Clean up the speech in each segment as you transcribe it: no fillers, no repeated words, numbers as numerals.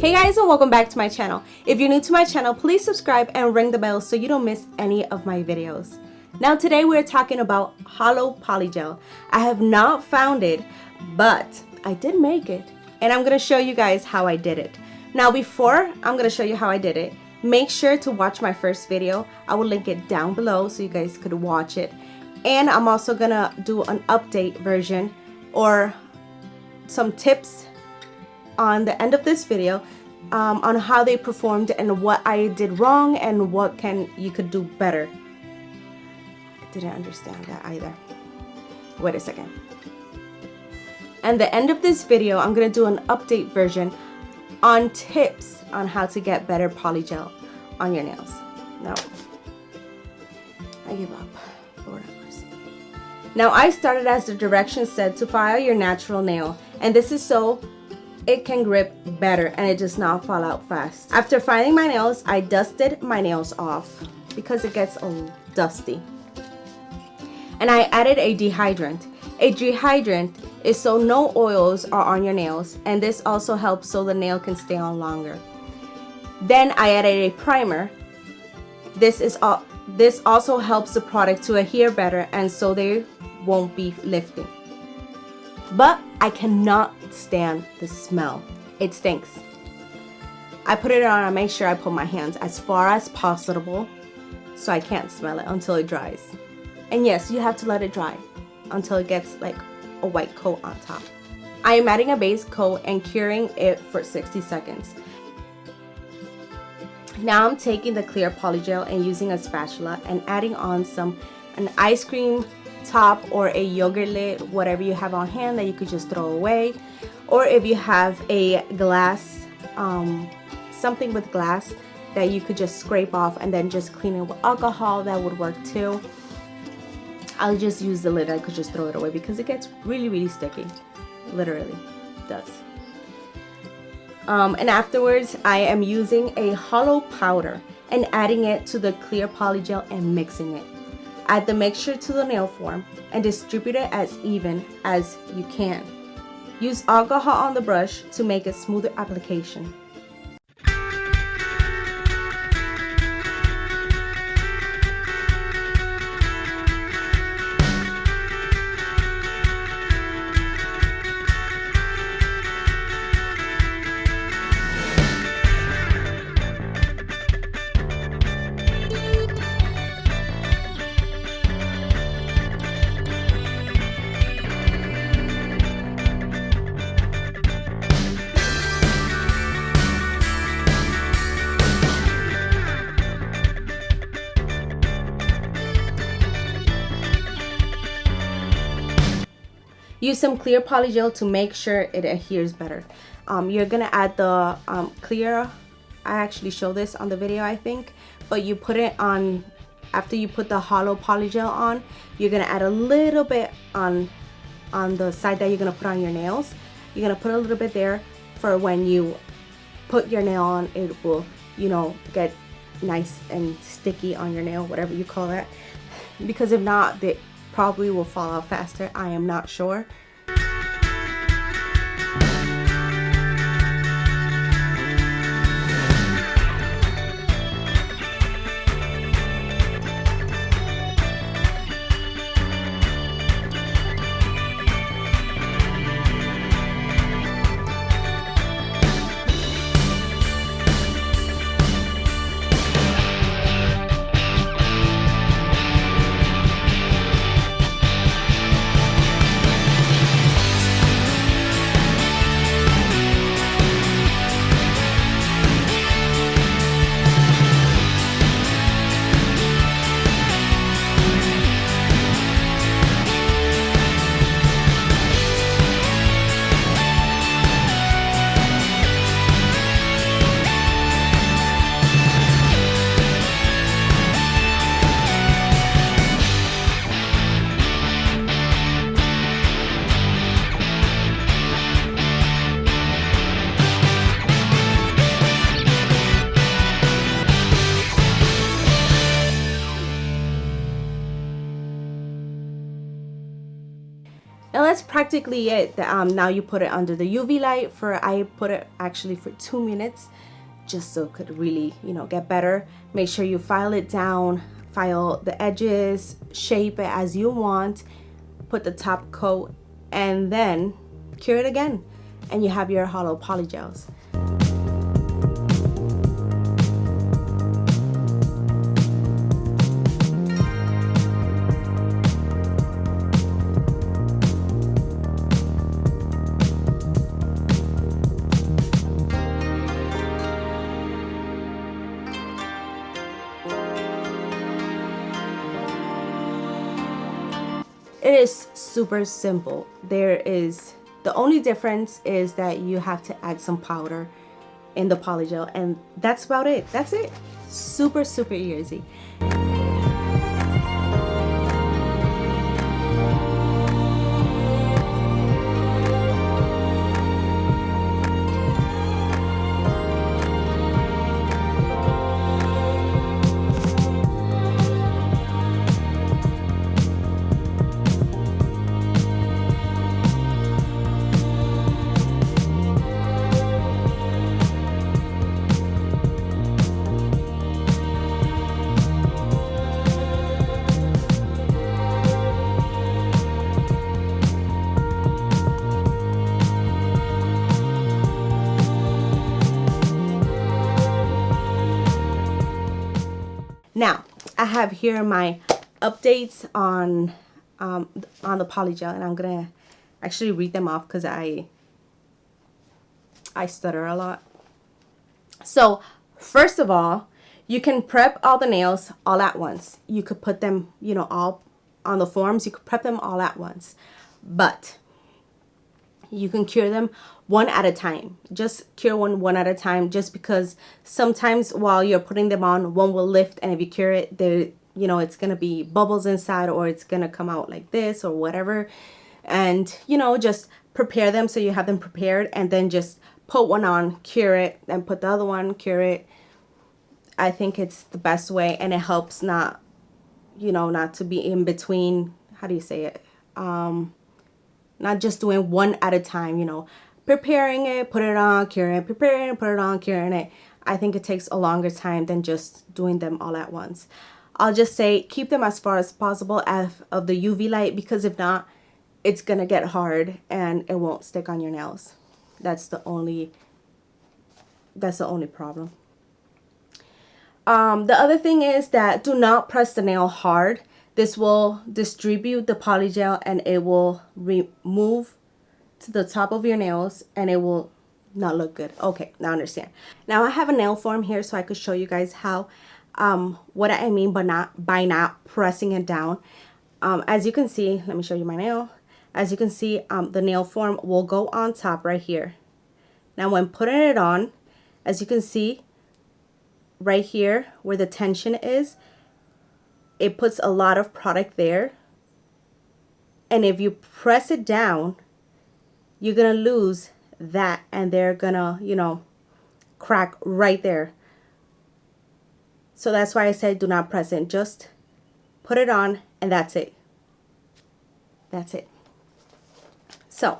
Hey guys, and welcome back to my channel. If you're new to my channel, please subscribe and ring the bell so you don't miss any of my videos. Now today we're talking about Holo Polygel. I have not found it, but I did make it, and I'm going to show you guys how I did it. Now before I'm going to show you how I did it, make sure to watch my first video. I will link it down below so you guys could watch it. And I'm also going to do an update version or some tips on the end of this video on how they performed and what I did wrong and what you could do better. I didn't understand that either. Wait a second. And the end of this video, I'm going to do an update version on tips on how to get better polygel on your nails. No, I give up. Lord have mercy. Now I started as the directions said to file your natural nail, and this is so it can grip better and it does not fall out fast. After filing my nails, I dusted my nails off because it gets all dusty. And I added a dehydrant. A dehydrant is so no oils are on your nails, and this also helps so the nail can stay on longer. Then I added a primer. This also helps the product to adhere better and so they won't be lifting. But I cannot stand the smell. It stinks. I put it on and make sure I put my hands as far as possible so I can't smell it until it dries. And yes, you have to let it dry until it gets like a white coat on top. I am adding a base coat and curing it for 60 seconds. Now I'm taking the clear polygel and using a spatula and adding on an ice cream top or a yogurt lid, whatever you have on hand that you could just throw away, or if you have a glass, something with glass that you could just scrape off and then just clean it with alcohol, that would work too. I'll just use the lid. I could just throw it away because it gets really sticky. Literally does. And afterwards I am using a Holo powder and adding it to the clear polygel and mixing it. Add the mixture to the nail form and distribute it as even as you can. Use alcohol on the brush to make a smoother application. Use some clear polygel to make sure it adheres better. You're gonna add the clear. I actually show this on the video, I think, but you put it on after you put the Holo polygel on. You're gonna add a little bit on the side that you're gonna put on your nails. You're gonna put a little bit there for when you put your nail on, it will, get nice and sticky on your nail, whatever you call that. Because if not, they probably will fall out faster. I am not sure. And that's practically it. Now you put it under the UV light I put it actually for 2 minutes, just so it could really, get better. Make sure you file it down, file the edges, shape it as you want, put the top coat, and then cure it again. And you have your Holo Polygels. It is super simple. The only difference is that you have to add some powder in the polygel, and that's about it. That's it. Super, super easy. Now, I have here my updates on the polygel, and I'm gonna actually read them off because I stutter a lot. So, first of all, you can prep all the nails all at once. You could put them, all on the forms. You could prep them all at once, but you can cure them one at a time. Just cure one at a time, just because sometimes while you're putting them on, one will lift, and if you cure it, it's gonna be bubbles inside, or it's gonna come out like this or whatever. And just prepare them so you have them prepared, and then just put one on, cure it, then put the other one, cure it. I think it's the best way, and it helps not to be in between. How do you say it? Not just doing one at a time, preparing it, put it on, curing it, preparing it, put it on, curing it. I think it takes a longer time than just doing them all at once. I'll just say keep them as far as possible of the UV light, because if not, it's gonna get hard and it won't stick on your nails. That's the only problem. The other thing is that do not press the nail hard. This will distribute the polygel, and it will remove to the top of your nails, and it will not look good. Okay, now I understand. Now I have a nail form here so I could show you guys how what I mean by not pressing it down. As you can see, let me show you my nail. As you can see, the nail form will go on top right here. Now when putting it on, as you can see right here where the tension is, it puts a lot of product there, and if you press it down, you're gonna lose that, and they're gonna crack right there. So that's why I said do not press it. Just put it on, and that's it. That's it. So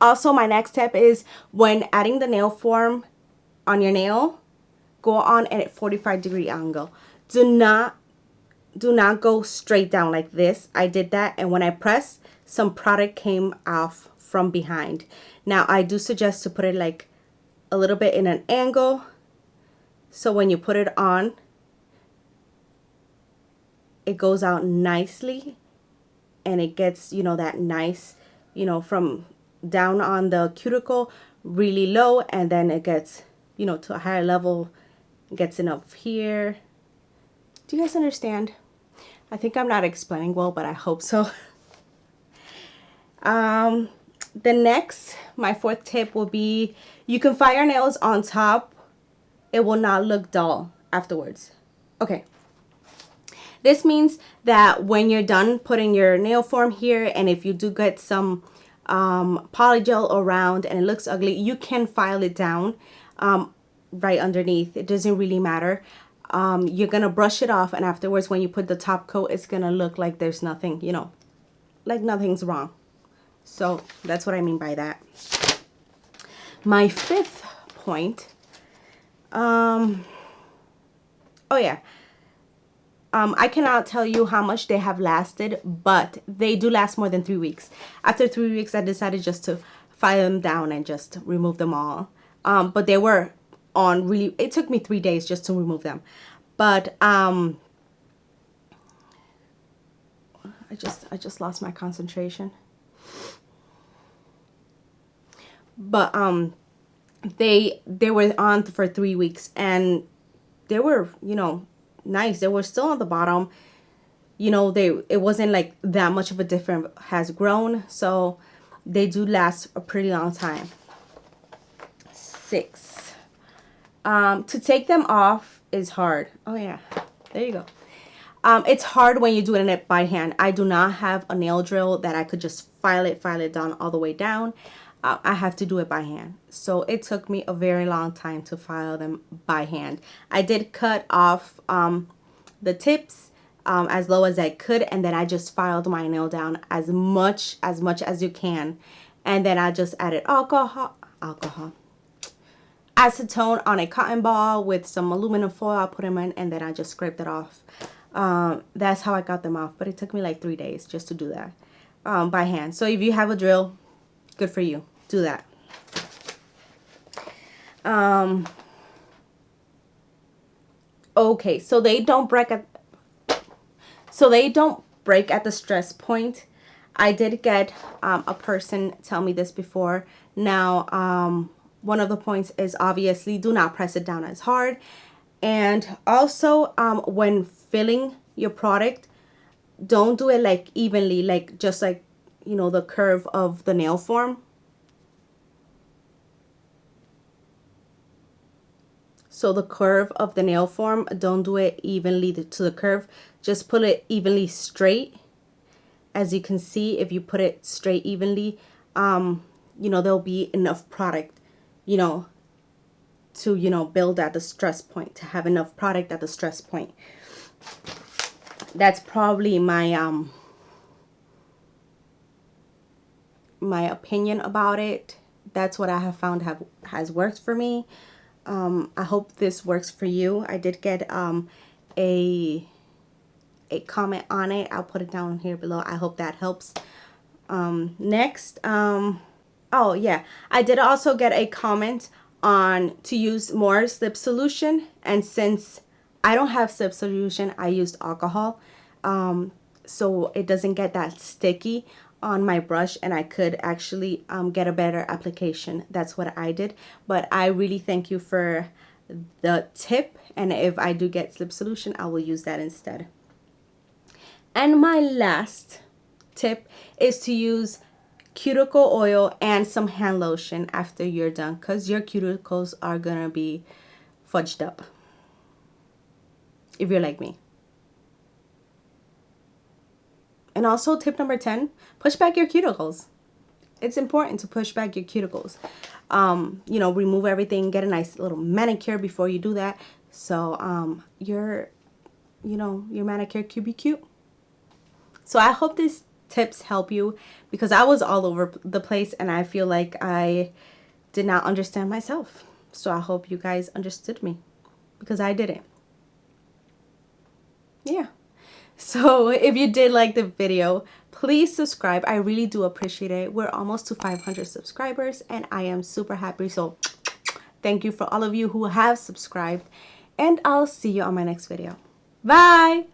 also my next step is when adding the nail form on your nail, go on at a 45-degree angle. Do not go straight down like this. I did that, and when I pressed, some product came off from behind. Now I do suggest to put it like a little bit in an angle, so when you put it on, it goes out nicely, and it gets that nice from down on the cuticle really low, and then it gets to a higher level, gets enough here. Do you guys understand? I think I'm not explaining well, but I hope so. My fourth tip will be, you can file your nails on top. It will not look dull afterwards. Okay. This means that when you're done putting your nail form here, and if you do get some polygel around and it looks ugly, you can file it down right underneath. It doesn't really matter. You're gonna brush it off, and afterwards when you put the top coat, it's gonna look like there's nothing like nothing's wrong. So that's what I mean by that. My fifth point, oh yeah, I cannot tell you how much they have lasted, but they do last more than 3 weeks. After 3 weeks, I decided just to file them down and just remove them all. But they were on really, it took me 3 days just to remove them. But I just lost my concentration. But they were on for 3 weeks, and they were, you know, nice. They were still on the bottom. You know, it wasn't like that much of a difference has grown, so they do last a pretty long time. 6. To take them off is hard. Oh yeah, there you go. It's hard when you do it by hand. I do not have a nail drill that I could just file it down all the way down. I have to do it by hand. So it took me a very long time to file them by hand. I did cut off the tips as low as I could, and then I just filed my nail down as much as you can. And then I just added acetone on a cotton ball with some aluminum foil. I put them in, and then I just scraped it off. That's how I got them off, but it took me like 3 days just to do that by hand. So if you have a drill, good for you. Do that. Okay, so they don't break at the stress point. I did get a person tell me this before. Now, one of the points is obviously do not press it down as hard. And also, when filling your product, don't do it like evenly, like just like, you know, the curve of the nail form. So the curve of the nail form, don't do it evenly to the curve. Just put it evenly straight. As you can see, if you put it straight evenly, you know, there'll be enough product, you know, to, you know, build at the stress point, to have enough product at the stress point. That's probably my my opinion about it. That's what I have found has worked for me. I hope this works for you. I did get a comment on it. I'll put it down here below. I hope that helps. Next, oh yeah, I did also get a comment on to use more slip solution, and since I don't have slip solution, I used alcohol, so it doesn't get that sticky on my brush, and I could actually get a better application. That's what I did. But I really thank you for the tip, and if I do get slip solution, I will use that instead. And my last tip is to use cuticle oil and some hand lotion after you're done, because your cuticles are gonna be fudged up if you're like me. And also tip number 10, push back your cuticles. It's important to push back your cuticles. You know, remove everything, get a nice little manicure before you do that. So your manicure could be cute. So I hope these tips help you, because I was all over the place and I feel like I did not understand myself. So I hope you guys understood me, because I didn't. Yeah. So if you did like the video, please subscribe. I really do appreciate it. We're almost to 500 subscribers and I am super happy. So thank you for all of you who have subscribed, and I'll see you on my next video. Bye.